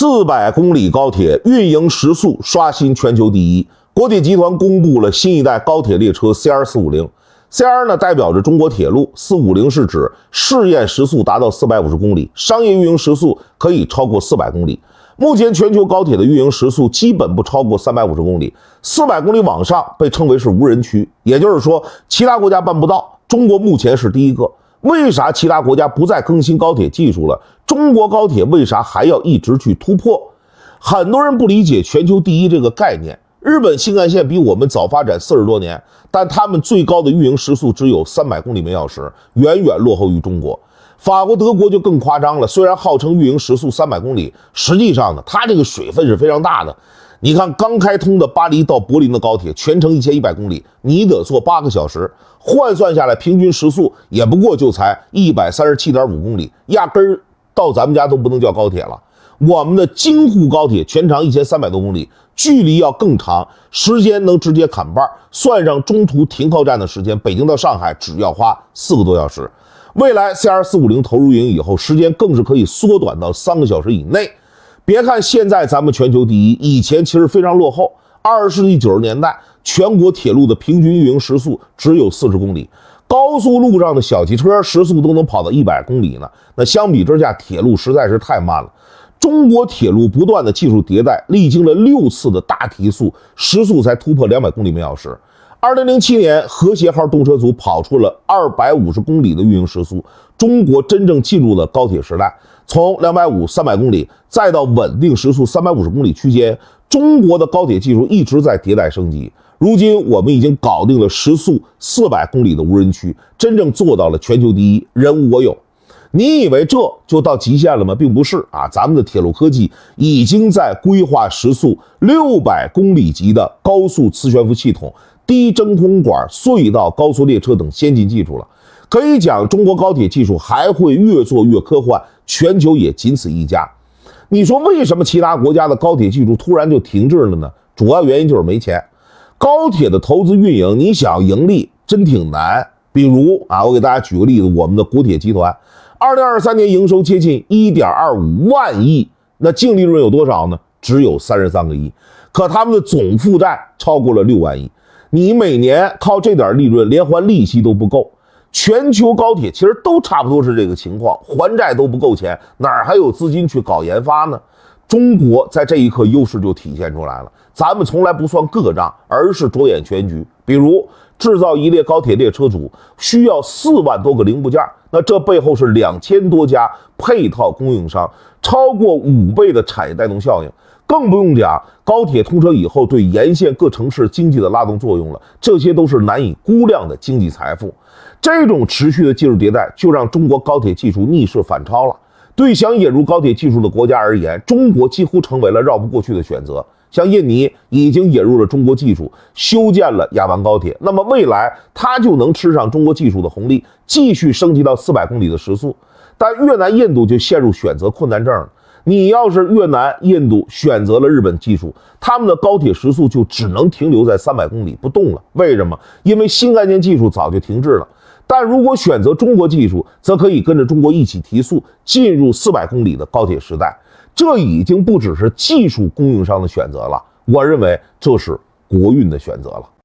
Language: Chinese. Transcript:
400公里高铁运营时速刷新全球第一。国铁集团公布了新一代高铁列车 CR450。CR 呢代表着中国铁路，450是指试验时速达到450公里，商业运营时速可以超过400公里。目前全球高铁的运营时速基本不超过350公里，400公里往上被称为是无人区，也就是说其他国家办不到，中国目前是第一个。为啥其他国家不再更新高铁技术了？中国高铁为啥还要一直去突破？很多人不理解全球第一这个概念。日本新干线比我们早发展40多年，但他们最高的运营时速只有300公里每小时，远远落后于中国。法国、德国就更夸张了，虽然号称运营时速300公里，实际上呢，它这个水分是非常大的。你看刚开通的巴黎到柏林的高铁，全程1100公里，你得坐8个小时，换算下来平均时速也不过就才137.5公里，压根儿到咱们家都不能叫高铁了。我们的京沪高铁全长1300多公里，距离要更长，时间能直接砍半，算上中途停靠站的时间，北京到上海只要花4个多小时。未来 CR450 投入运营以后，时间更是可以缩短到3个小时以内。别看现在咱们全球第一，以前其实非常落后。20世纪90年代，全国铁路的平均运营时速只有40公里，高速路上的小汽车时速都能跑到100公里呢。那相比之下，铁路实在是太慢了。中国铁路不断的技术迭代，历经了6次的大提速，时速才突破200公里每小时。2007年，和谐号动车组跑出了250公里的运营时速，中国真正进入了高铁时代。从250、300公里，再到稳定时速350公里区间，中国的高铁技术一直在迭代升级。如今，我们已经搞定了时速400公里的无人区，真正做到了全球第一，人无我有。你以为这就到极限了吗？并不是啊，咱们的铁路科技已经在规划时速600公里级的高速磁悬浮系统、低真空管、隧道、高速列车等先进技术了。可以讲，中国高铁技术还会越做越科幻，全球也仅此一家。你说为什么其他国家的高铁技术突然就停滞了呢？主要原因就是没钱。高铁的投资运营，你想要盈利真挺难。比如啊，我给大家举个例子，我们的国铁集团2023年营收接近1.25万亿，那净利润有多少呢？只有33个亿，可他们的总负债超过了6万亿。你每年靠这点利润，连还利息都不够。全球高铁其实都差不多是这个情况，还债都不够钱，哪儿还有资金去搞研发呢？中国在这一刻优势就体现出来了，咱们从来不算个账，而是着眼全局。比如制造一列高铁列车组需要4万多个零部件，那这背后是2000多家配套供应商，超过5倍的产业带动效应。更不用讲高铁通车以后对沿线各城市经济的拉动作用了，这些都是难以估量的经济财富。这种持续的技术迭代，就让中国高铁技术逆势反超了。对想引入高铁技术的国家而言，中国几乎成为了绕不过去的选择。像印尼已经引入了中国技术，修建了雅万高铁，那么未来它就能吃上中国技术的红利，继续升级到400公里的时速。但越南、印度就陷入选择困难症了。你要是越南、印度选择了日本技术，他们的高铁时速就只能停留在300公里不动了。为什么？因为新概念技术早就停滞了。但如果选择中国技术，则可以跟着中国一起提速，进入400公里的高铁时代。这已经不只是技术供应商的选择了，我认为这是国运的选择了。